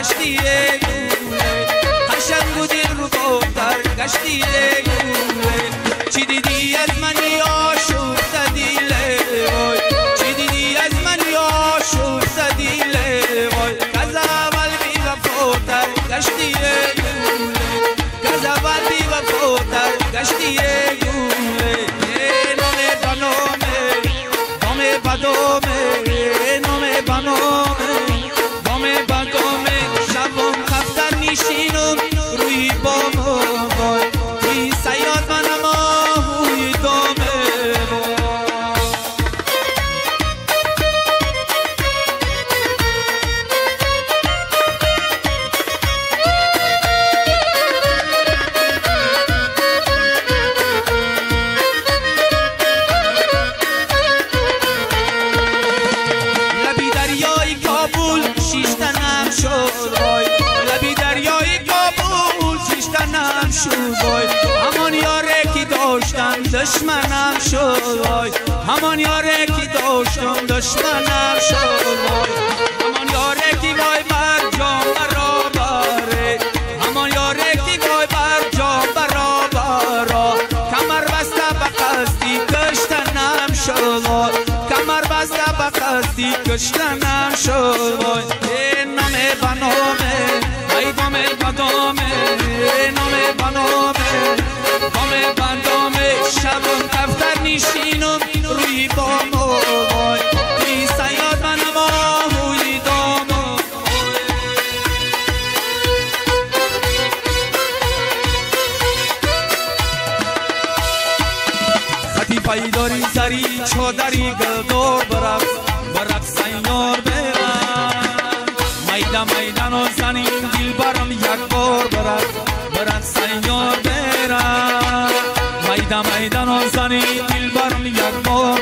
گشتی گوله قشنگ بودی رو گفتر گشتی گوله چی دیدی از من یا شور زدیله وای چی دیدی از من یا شور زدیله وای کز اول بی وفاتر گشتی گوله کز اول بی وفاتر گشتی گوله نامه بنامه نامه بدامه نامه بنامه نامه بدامه شبم خفتر نیشینم روی بامو وای توی سیاد منم آهوی دامه لبی دریای کابل شیشتنم شد وای لبی دریای کابل شیشتنم شد وای همان یاره که داشتم دشمنم شد وای همان یاره که داشتم دشمنم شد وای همان یاره که وای بر جام برابره همان یاره که وای بر جام برابره کمر بسته به قصدی کشتنم شد وای کمر بسته به قصدی کشتنم شد وای نامه بنامه ای نامه بدامه نامه بنامه نامه بندامه شبم کفتر نیشینم روی بامو وای توی سیاد منم آهوی دامو خطی پیداری زری چادری گلدار برق سیار برم میدان میدان و زنین دل برم یک بار برق سیار برم میدان میدان و زنین دل برم یک بار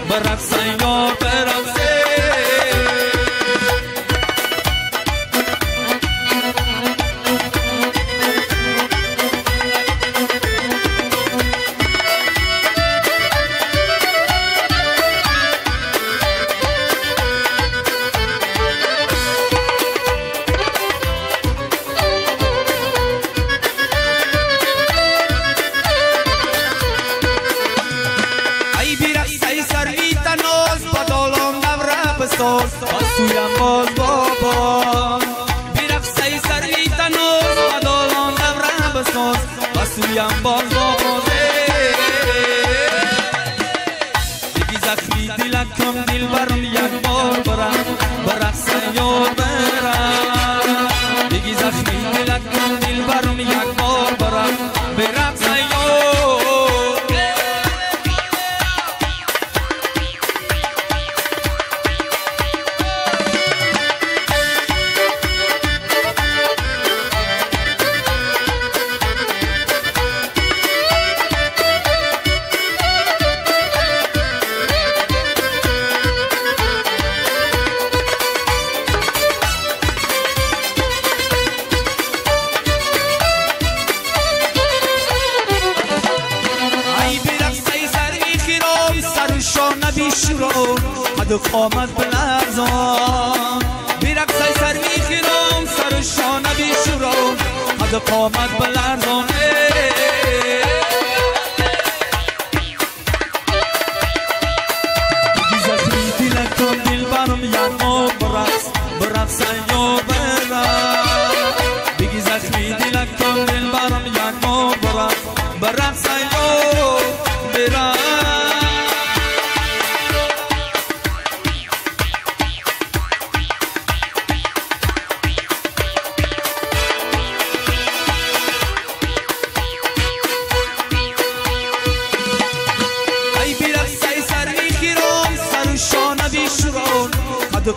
برق سیار برم بسویم باز بابا بیرقصی سری تنوز بدالان دورم بساز بسویم باز بابا دیگی زخمی دلکم دل برم یک بار برقصی یاد برم دیگی زخمی دلکم دل برم یک بار برقصی یاد حد قامت بلرزان بیرقصی سروی خیرم سر شانه بیشورم حد قامت بلرزان دیگی زخمی دلکم دل برم یک ما برقصی یا برم دیگی زخمی دلکم دل برم یک ما برقصی یا برم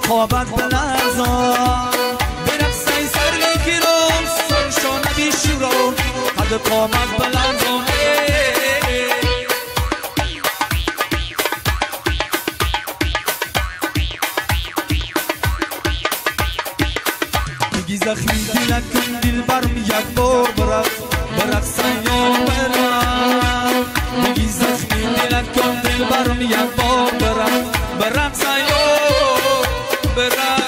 قامت بلرزان برقصی سر میگیرم سرشانه بیشورم قد قامت بلرزان دیگی زخمی دلکم دل برم یک بار برقصی یا برم دیگی زخمی دلکم دل برم یک بار برقصی یا برم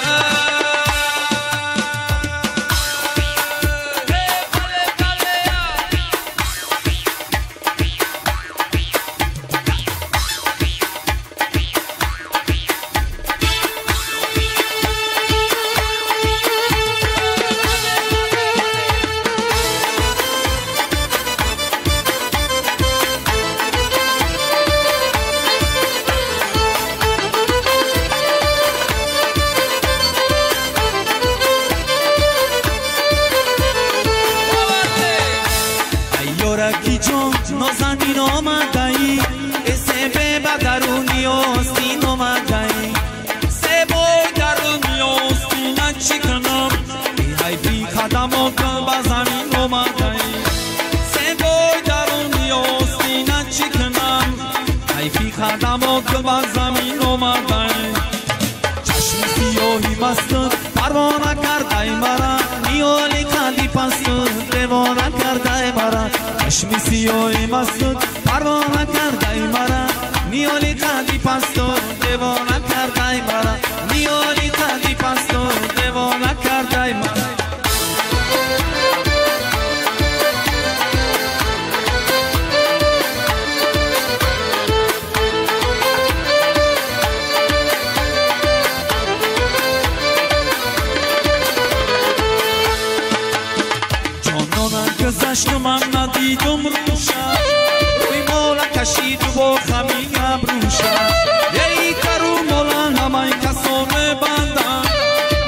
بی خدمات که بر زمین اومده چشم سیاهی مستم پروانه کرده مرا نیالی کندی پستم دیوانه کرده مرا چشم سیاهی مستم پروانه کرده مرا نیالی کندی پستم دیوانه کرده مرا نیالی کندی پستم دیوانه کرده مرا گذشت من ندیدم روشم روی مولا کشید و با خمی ابروشم یه کرو مولا همه کسا بندم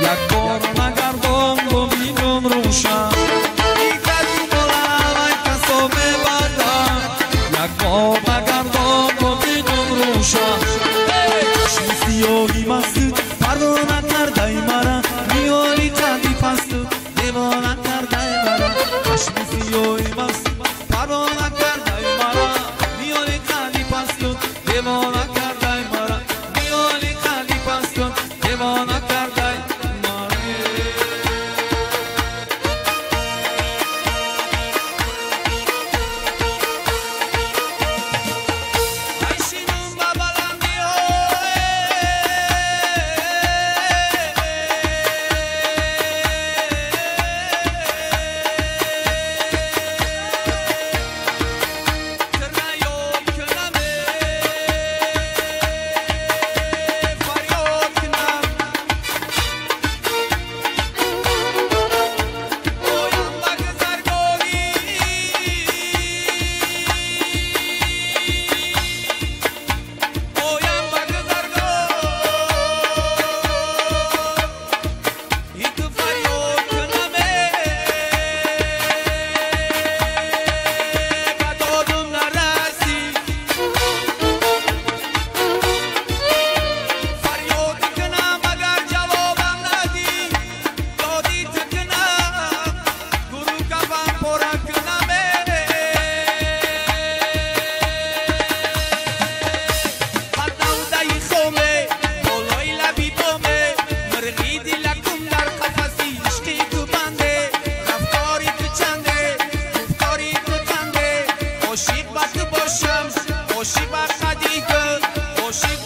یک بار نگردم ببینم روشم یه کرو مولا همه کسا بندم یک بار نگردم ببینم روشم چشم سیاهی مست پروانه کرده مرا نیالی کندی پست دیوانه کرده مرا چشم سیاهی مست پروانه کرده مرا نیالی کندی پست دیوانه کرده مرا نیالی کندی پست دیوانه کرده مرا ایشینم ببلندی عاشق باشم عاشق خدیجه عاشق